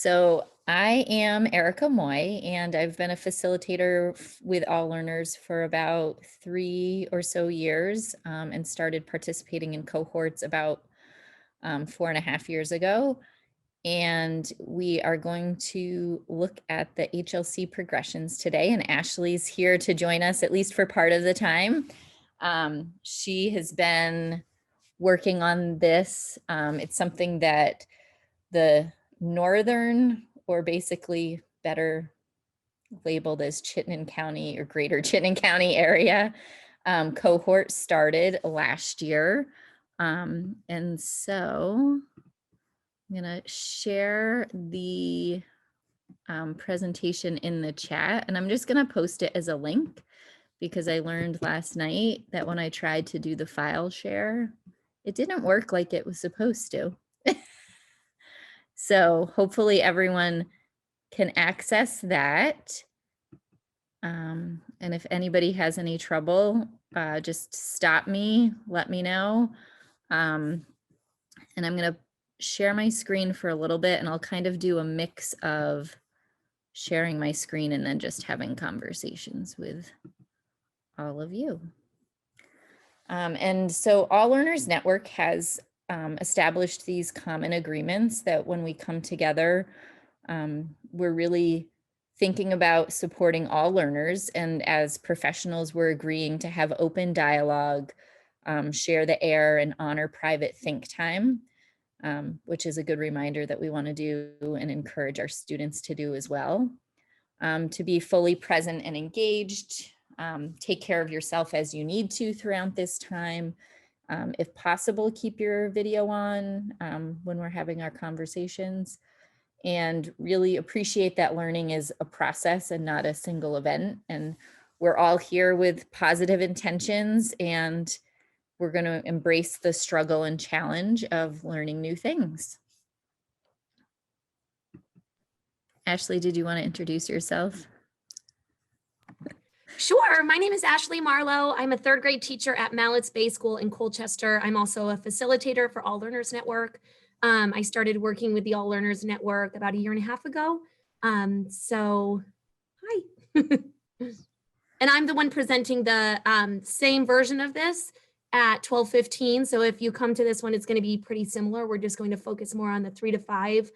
So I am Erica Moy, and I've been a facilitator with All Learners for about 3 or so years, and started participating in cohorts about 4.5 years ago. And we are going to look at the HLC progressions today, and Ashley's here to join us at least for part of the time. She has been working on this. It's something that the northern, or basically better labeled as Chittenden County or Greater Chittenden County area, cohort started last year. And so I'm gonna share the presentation in the chat, and I'm just gonna post it as a link because I learned last night that when I tried to do the file share, it didn't work like it was supposed to. So hopefully everyone can access that. And if anybody has any trouble, just stop me, let me know. And I'm going to share my screen for a little bit, and I'll kind of do a mix of sharing my screen and then just having conversations with all of you. And so All Learners Network has established these common agreements that when we come together, we're really thinking about supporting all learners. And as professionals, we're agreeing to have open dialogue, share the air, and honor private think time, which is a good reminder that we want to do and encourage our students to do as well. To be fully present and engaged, take care of yourself as you need to throughout this time. If possible, keep your video on when we're having our conversations, and really appreciate that learning is a process and not a single event. And we're all here with positive intentions, and we're going to embrace the struggle and challenge of learning new things. Ashley, did you want to introduce yourself? Sure. My name is Ashley Marlow. I'm a third grade teacher at Mallett's Bay School in Colchester. I'm also a facilitator for All Learners Network. I started working with the All Learners Network about 1.5 years ago. So hi. And I'm the one presenting the same version of this at 12:15. So if you come to this one, it's going to be pretty similar. We're just going to focus more on the 3 to 5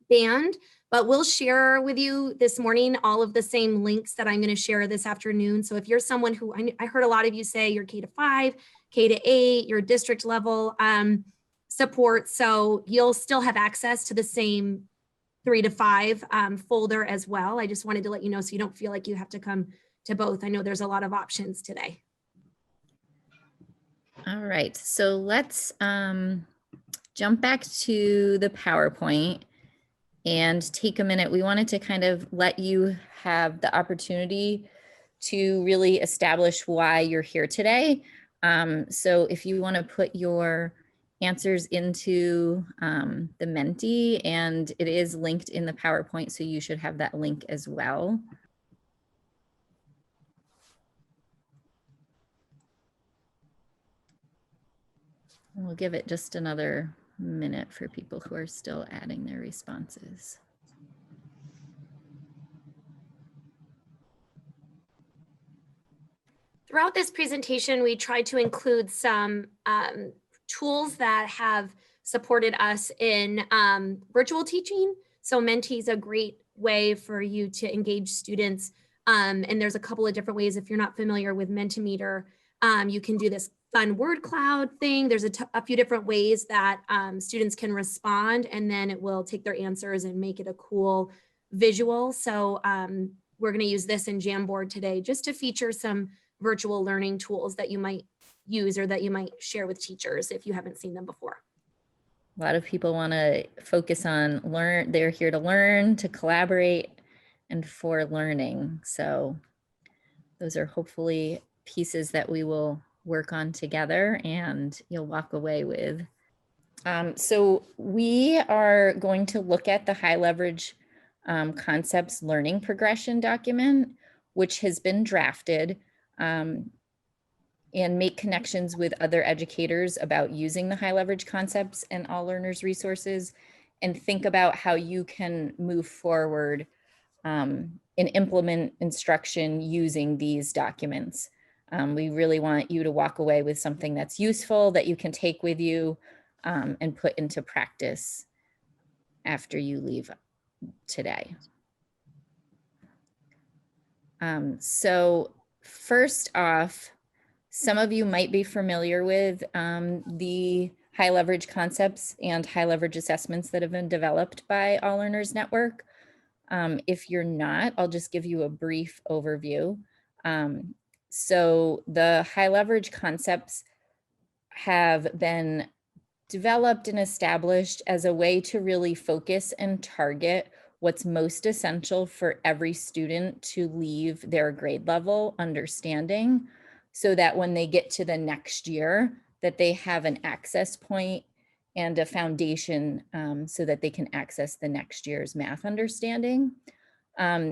band, but we'll share with you this morning all of the same links that I'm going to share this afternoon. So if you're someone who, I heard a lot of you say you're K to 5, K to 8, your district level support, so you'll still have access to the same 3 to 5 folder as well. I just wanted to let you know so you don't feel like you have to come to both. I know there's a lot of options today. All right, so let's jump back to the PowerPoint and take a minute. We wanted to kind of let you have the opportunity to really establish why you're here today. So if you want to put your answers into the Menti, and it is linked in the PowerPoint, so you should have that link as well. We'll give it just another minute for people who are still adding their responses. Throughout this presentation, we tried to include some tools that have supported us in virtual teaching. So Menti is a great way for you to engage students. And there's a couple of different ways. If you're not familiar with Mentimeter, you can do this fun word cloud thing. There's a few different ways that students can respond, and then it will take their answers and make it a cool visual. So we're going to use this in Jamboard today just to feature some virtual learning tools that you might use or that you might share with teachers if you haven't seen them before. A lot of people want to focus on learn. They're here to learn, to collaborate, and for learning. So those are hopefully pieces that we will work on together and you'll walk away with. So we are going to look at the high leverage concepts learning progression document, which has been drafted, and make connections with other educators about using the high leverage concepts and All Learners resources. and think about how you can move forward and implement instruction using these documents. We really want you to walk away with something that's useful that you can take with you and put into practice after you leave today. So first off, some of you might be familiar with the high leverage concepts and high leverage assessments that have been developed by All Learners Network. If you're not, I'll just give you a brief overview. So the high leverage concepts have been developed and established as a way to really focus and target what's most essential for every student to leave their grade level understanding, so that when they get to the next year, that they have an access point and a foundation so that they can access the next year's math understanding.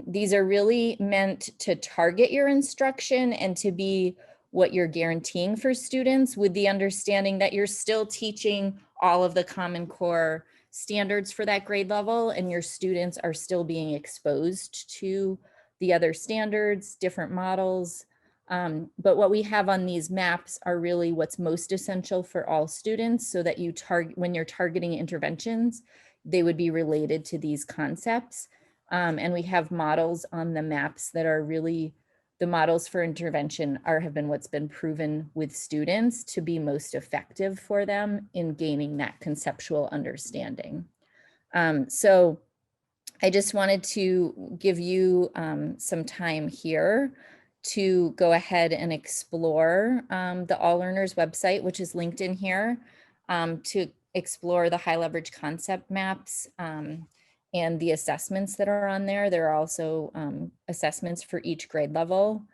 These are really meant to target your instruction and to be what you're guaranteeing for students, with the understanding that you're still teaching all of the Common Core standards for that grade level, and your students are still being exposed to the other standards, different models. But what we have on these maps are really what's most essential for all students, so that you target, when you're targeting interventions, they would be related to these concepts. And we have models on the maps that are really the models for intervention have been what's been proven with students to be most effective for them in gaining that conceptual understanding. So I just wanted to give you some time here to go ahead and explore the All Learners website, which is linked in here, to explore the high leverage concept maps and the assessments that are on there. There are also assessments for each grade level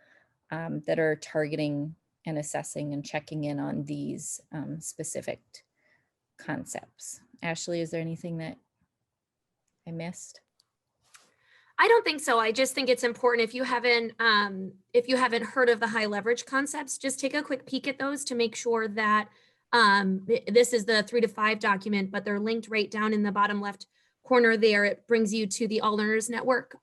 that are targeting and assessing and checking in on these specific concepts. Ashley, is there anything that I missed? I don't think so. I just think it's important, if you haven't heard of the high leverage concepts, just take a quick peek at those to make sure that this is the 3 to 5 document, but they're linked right down in the bottom left corner there. It brings you to the All Learners Network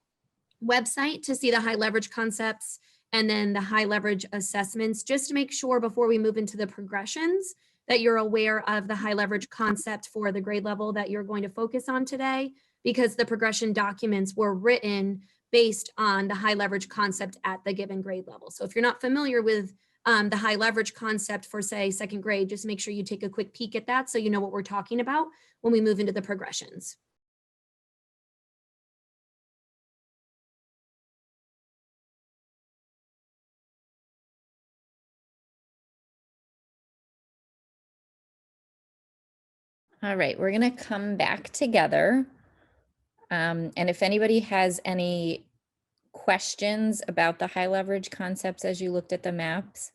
website to see the high leverage concepts and then the high leverage assessments, just to make sure before we move into the progressions that you're aware of the high leverage concept for the grade level that you're going to focus on today, because the progression documents were written based on the high leverage concept at the given grade level. So if you're not familiar with the high leverage concept for, say, second grade, just make sure you take a quick peek at that so you know what we're talking about when we move into the progressions. All right, we're going to come back together. And if anybody has any questions about the high leverage concepts as you looked at the maps,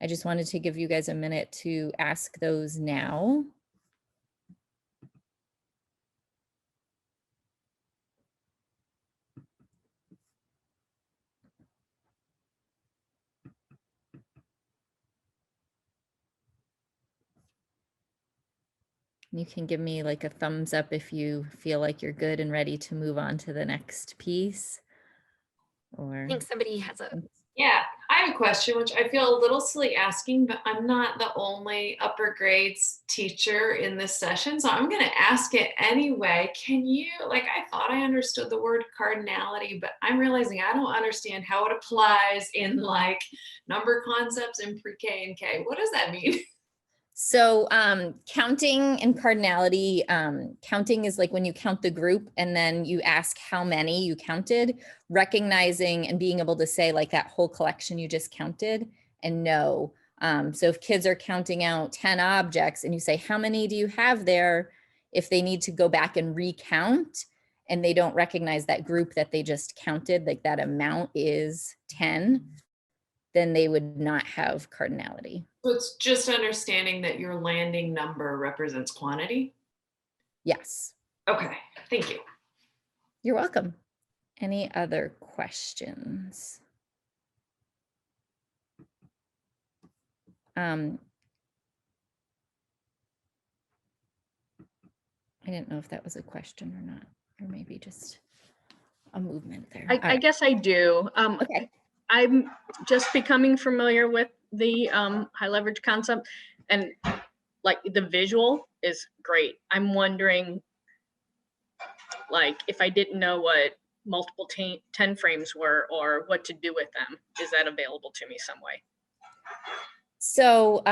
I just wanted to give you guys a minute to ask those now. You can give me like a thumbs up if you feel like you're good and ready to move on to the next piece. Or I think somebody has a Yeah, I have a question, which I feel a little silly asking, but I'm not the only upper grades teacher in this session, so I'm going to ask it anyway. Can you, like, I thought I understood the word cardinality, but I'm realizing I don't understand how it applies in like number concepts in pre-K and K. What does that mean? so counting and cardinality, counting is like when you count the group and then you ask how many you counted, recognizing and being able to say like that whole collection you just counted and know. So if kids are counting out 10 objects and you say, how many do you have there? If they need to go back and recount and they don't recognize that group that they just counted, like that amount is 10, then they would not have cardinality. So it's just understanding that your landing number represents quantity. Yes. Okay, thank you. You're welcome. Any other questions? I didn't know if that was a question or not, or maybe just a movement there. I All right. guess I do. Okay. I'm just becoming familiar with the high leverage concept, and like the visual is great. I'm wondering, like, if I didn't know what multiple 10 frames were or what to do with them, is that available to me some way? So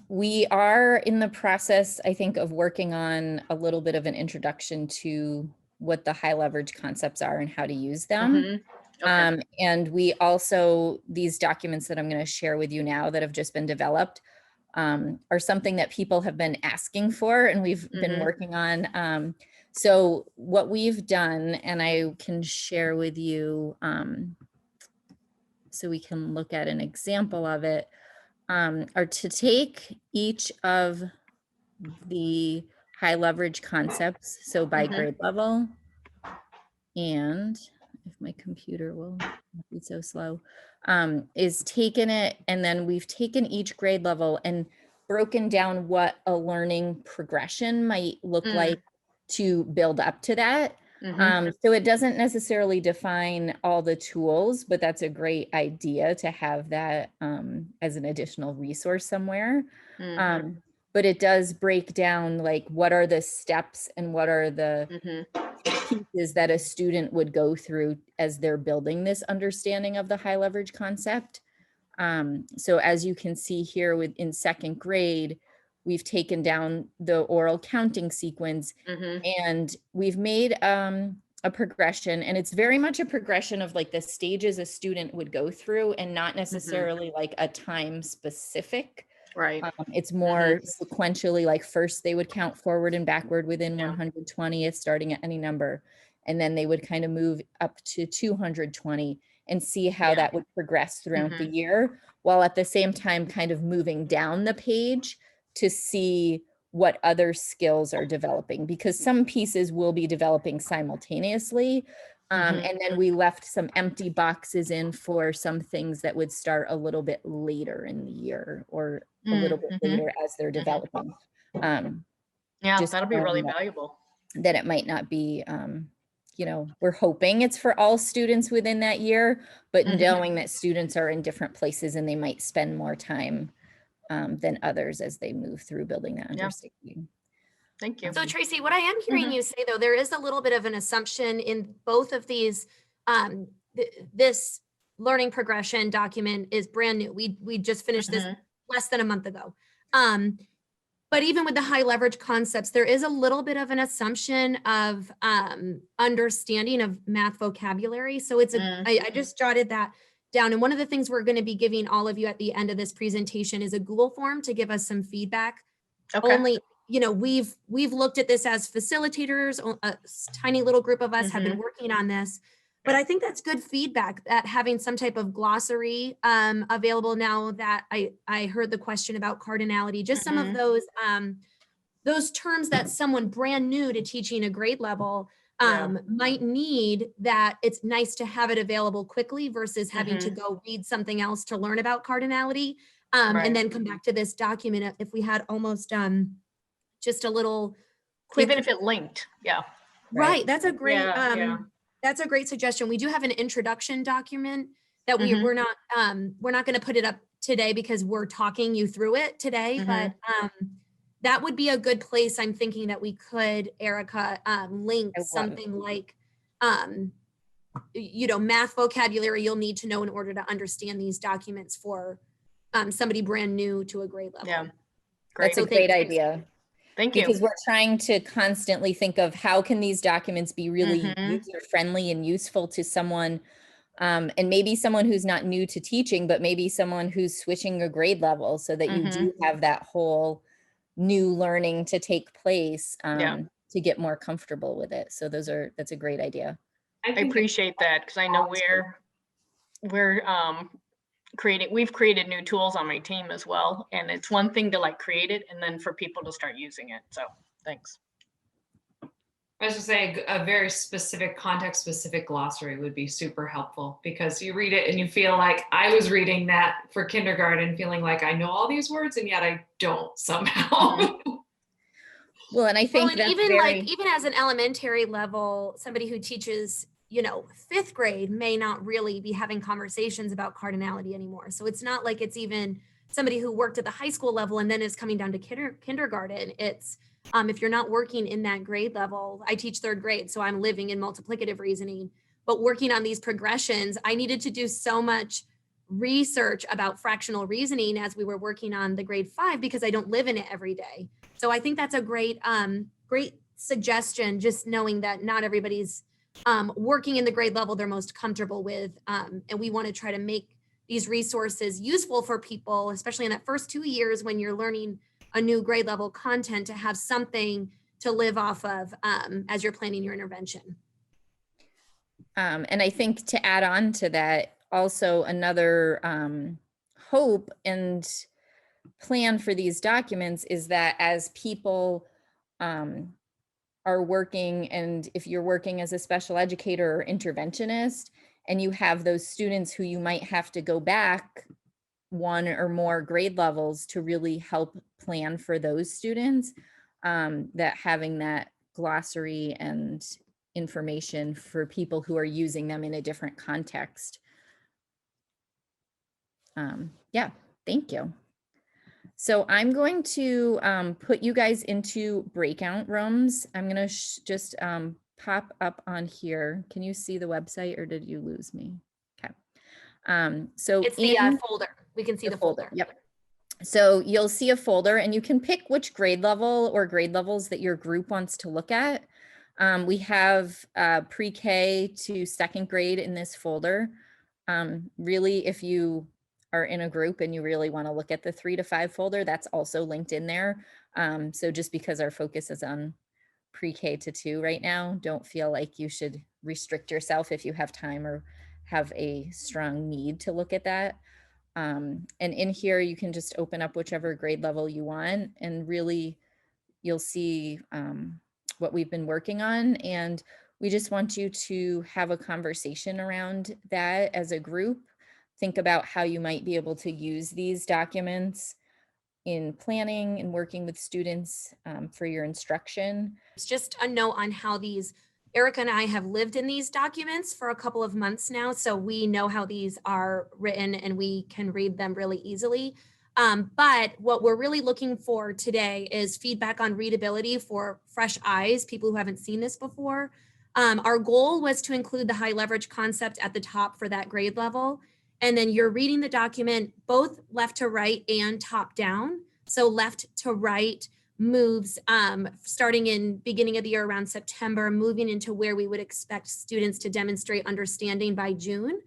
we are in the process, I think, of working on a little bit of an introduction to what the high leverage concepts are and how to use them. Okay. And we also, these documents that I'm going to share with you now that have just been developed are something that people have been asking for and we've been working on. So what we've done, and I can share with you so we can look at an example of it, are to take each of the high leverage concepts, so by grade level, and if my computer will not be so slow, is taken it, and then we've taken each grade level and broken down what a learning progression might look like to build up to that. So it doesn't necessarily define all the tools, but that's a great idea to have that as an additional resource somewhere. But it does break down like what are the steps and what are the pieces that a student would go through as they're building this understanding of the high leverage concept. So as you can see here in second grade, we've taken down the oral counting sequence and we've made a progression, and it's very much a progression of like the stages a student would go through and not necessarily like a time specific. Right. It's more sequentially, like first they would count forward and backward within 120th, starting at any number. And then they would kind of move up to 220 and see how that would progress throughout the year, while at the same time kind of moving down the page to see what other skills are developing, because some pieces will be developing simultaneously. And then we left some empty boxes in for some things that would start a little bit later in the year or a little bit later as they're developing. Yeah, that'll be really valuable. That it might not be, you know, we're hoping it's for all students within that year, but knowing that students are in different places and they might spend more time than others as they move through building that understanding. Thank you. So Tracy, what I am hearing you say though, there is a little bit of an assumption in both of these. This learning progression document is brand new. We just finished this less than a month ago. But even with the high leverage concepts, there is a little bit of an assumption of understanding of math vocabulary. So it's I just jotted that down. And one of the things we're going to be giving all of you at the end of this presentation is a Google form to give us some feedback. Only, you know, we've looked at this as facilitators, a tiny little group of us have been working on this, but I think that's good feedback, that having some type of glossary available now that I heard the question about cardinality, just some of those terms that someone brand new to teaching a grade level might need, that it's nice to have it available quickly versus having to go read something else to learn about cardinality. And then come back to this document if we had almost just a little quick. Even if it linked, Right, that's a great that's a great suggestion. We do have an introduction document that we're not going to put it up today because we're talking you through it today, but that would be a good place. I'm thinking that we could, Erica, link something like you know, math vocabulary you'll need to know in order to understand these documents for somebody brand new to a grade level. Yeah, great. That's a great idea. Thank you. Because we're trying to constantly think of how can these documents be really user friendly and useful to someone, and maybe someone who's not new to teaching, but maybe someone who's switching a grade level, so that you do have that whole new learning to take place to get more comfortable with it. So that's a great idea. I appreciate that, because I know we've created new tools on my team as well. And it's one thing to like create it and then for people to start using it. So thanks. I was just saying a very specific context specific glossary would be super helpful, because you read it and you feel like I was reading that for kindergarten, feeling like I know all these words and yet I don't somehow. Well, and I Well, think and that's even very, even as an elementary level, somebody who teaches, fifth grade may not really be having conversations about cardinality anymore. So it's not like it's even somebody who worked at the high school level and then is coming down to kindergarten. It's if you're not working in that grade level, I teach third grade, so I'm living in multiplicative reasoning, but working on these progressions, I needed to do so much research about fractional reasoning as we were working on the grade 5 because I don't live in it every day. So I think that's a great suggestion, just knowing that not everybody's working in the grade level they're most comfortable with. And we want to try to make these resources useful for people, especially in that first 2 years when you're learning a new grade level content, to have something to live off of as you're planning your intervention. and I think to add on to that, also another hope and plan for these documents is that as people are working, and if you're working as a special educator or interventionist, and you have those students who you might have to go back one or more grade levels to really help plan for those students, that having that glossary and information for people who are using them in a different context. Yeah, thank you. So I'm going to put you guys into breakout rooms. I'm going to just pop up on here. Can you see the website, or did you lose me? Okay. So It's the folder. We can see the folder. Yep. So you'll see a folder, and you can pick which grade level or grade levels that your group wants to look at. We have pre-K to second grade in this folder. Really, if you are in a group and you really want to look at the 3 to 5 folder, that's also linked in there. So just because our focus is on pre-K to 2 right now, don't feel like you should restrict yourself if you have time or have a strong need to look at that. And in here, you can just open up whichever grade level you want, and really you'll see what we've been working on. And we just want you to have a conversation around that as a group. Think about how you might be able to use these documents in planning and working with students for your instruction. It's just a note on how these, Erica and I have lived in these documents for a couple of months now, so we know how these are written and we can read them really easily. But what we're really looking for today is feedback on readability for fresh eyes, people who haven't seen this before. Our goal was to include the high leverage concept at the top for that grade level. And then you're reading the document both left to right and top down. So left to right moves starting in beginning of the year around September, moving into where we would expect students to demonstrate understanding by June.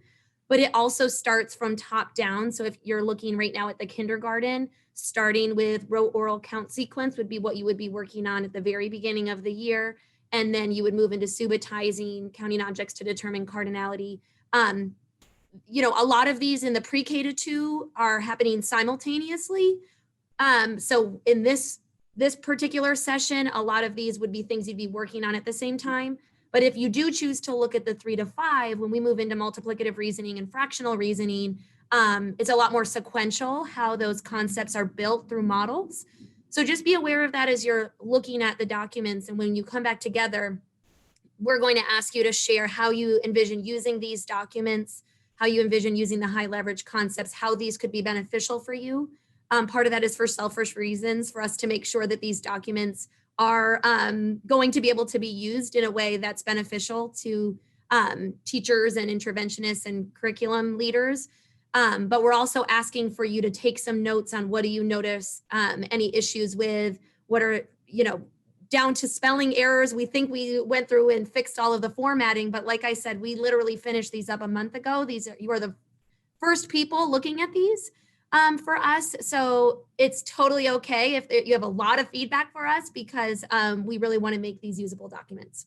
But it also starts from top down. So if you're looking right now at the kindergarten, starting with rote oral count sequence would be what you would be working on at the very beginning of the year. And then you would move into subitizing, counting objects to determine cardinality. A lot of these in the pre-K to 2 are happening simultaneously. So in this particular session, a lot of these would be things you'd be working on at the same time. But if you do choose to look at the 3 to 5, when we move into multiplicative reasoning and fractional reasoning, it's a lot more sequential how those concepts are built through models. So just be aware of that as you're looking at the documents. And when you come back together, we're going to ask you to share how you envision using these documents, how you envision using the high leverage concepts, how these could be beneficial for you. Part of that is for selfish reasons, for us to make sure that these documents are going to be able to be used in a way that's beneficial to teachers and interventionists and curriculum leaders. But we're also asking for you to take some notes on what do you notice any issues with, what are, down to spelling errors. We think we went through and fixed all of the formatting, but like I said, we literally finished these up a month ago. You are the first people looking at these for us. So it's totally okay if you have a lot of feedback for us, because we really want to make these usable documents.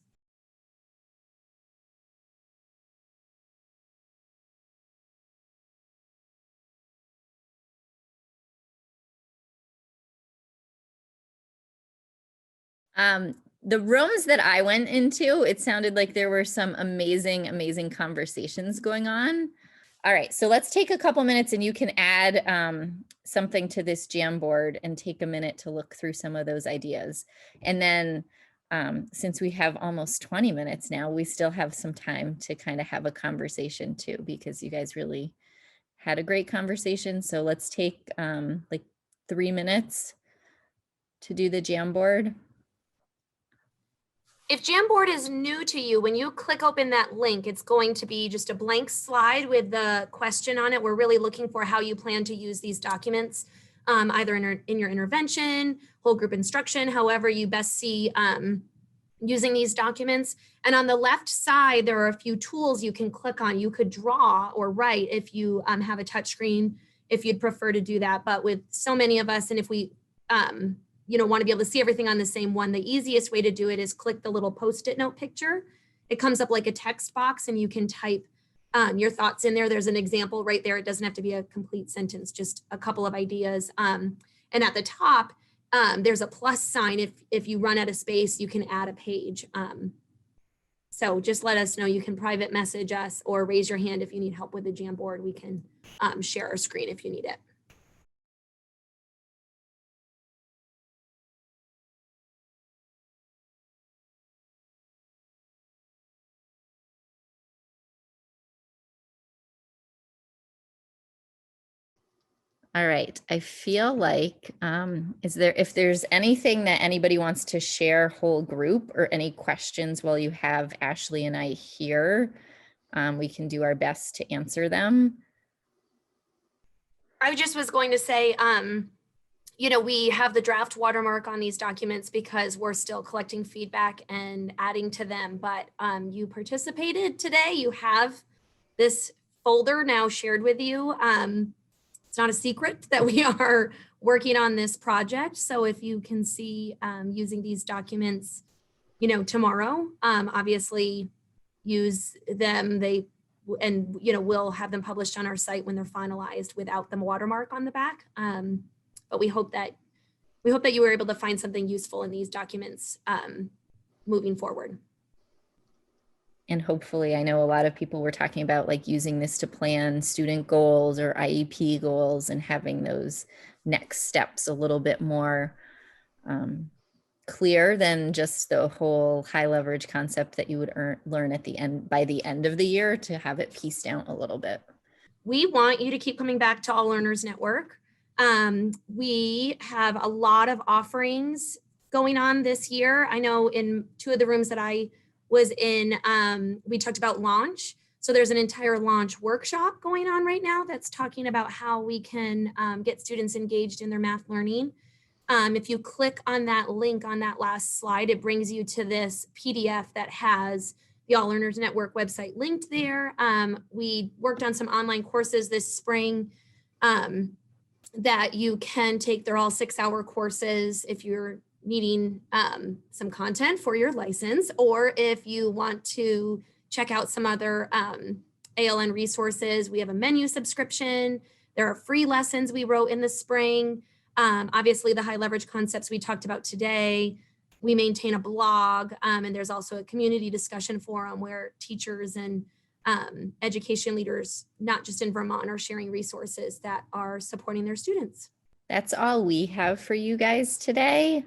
The rooms that I went into, it sounded like there were some amazing conversations going on. All right, so let's take a couple minutes and you can add something to this Jamboard and take a minute to look through some of those ideas. And then since we have almost 20 minutes now, we still have some time to kind of have a conversation too, because you guys really had a great conversation. So let's take like 3 minutes to do the Jamboard. If Jamboard is new to you, when you click open that link, it's going to be just a blank slide with the question on it. We're really looking for how you plan to use these documents, either in your intervention, whole group instruction, however you best see using these documents. And on the left side, there are a few tools you can click on. You could draw or write if you have a touch screen, if you'd prefer to do that. But with so many of us, and if we want to be able to see everything on the same one, the easiest way to do it is click the little Post-it note picture. It comes up like a text box and you can type your thoughts in there. There's an example right there. It doesn't have to be a complete sentence, just a couple of ideas. And at the top, there's a plus sign. If you run out of space, you can add a page. So just let us know. You can private message us or raise your hand if you need help with the Jamboard. We can share our screen if you need it. All right, I feel like, if there's anything that anybody wants to share whole group or any questions while you have Ashley and I here, we can do our best to answer them. I just was going to say, we have the draft watermark on these documents because we're still collecting feedback and adding to them, but you participated today. You have this folder now shared with you. It's not a secret that we are working on this project. So if you can see using these documents, tomorrow, obviously use them. We'll have them published on our site when they're finalized without the watermark on the back. But we hope that you were able to find something useful in these documents moving forward. And hopefully, I know a lot of people were talking about like using this to plan student goals or IEP goals and having those next steps a little bit more clear than just the whole high leverage concept that you would learn by the end of the year, to have it pieced out a little bit. We want you to keep coming back to All Learners Network. We have a lot of offerings going on this year. I know in 2 of the rooms that I was in, we talked about launch. So there's an entire launch workshop going on right now that's talking about how we can get students engaged in their math learning. If you click on that link on that last slide, it brings you to this PDF that has the All Learners Network website linked there. We worked on some online courses this spring that you can take. They're all 6-hour courses if you're needing some content for your license, or if you want to check out some other ALN resources. We have a menu subscription. There are free lessons we wrote in the spring. Obviously, the high leverage concepts we talked about today. We maintain a blog, and there's also a community discussion forum where teachers and education leaders, not just in Vermont, are sharing resources that are supporting their students. That's all we have for you guys today.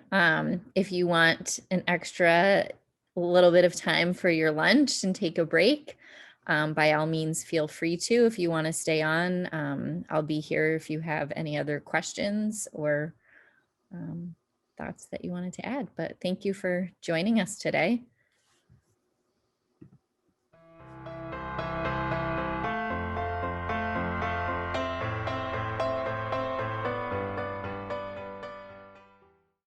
If you want an extra little bit of time for your lunch and take a break, by all means, feel free to. If you want to stay on, I'll be here if you have any other questions or thoughts that you wanted to add. But thank you for joining us today.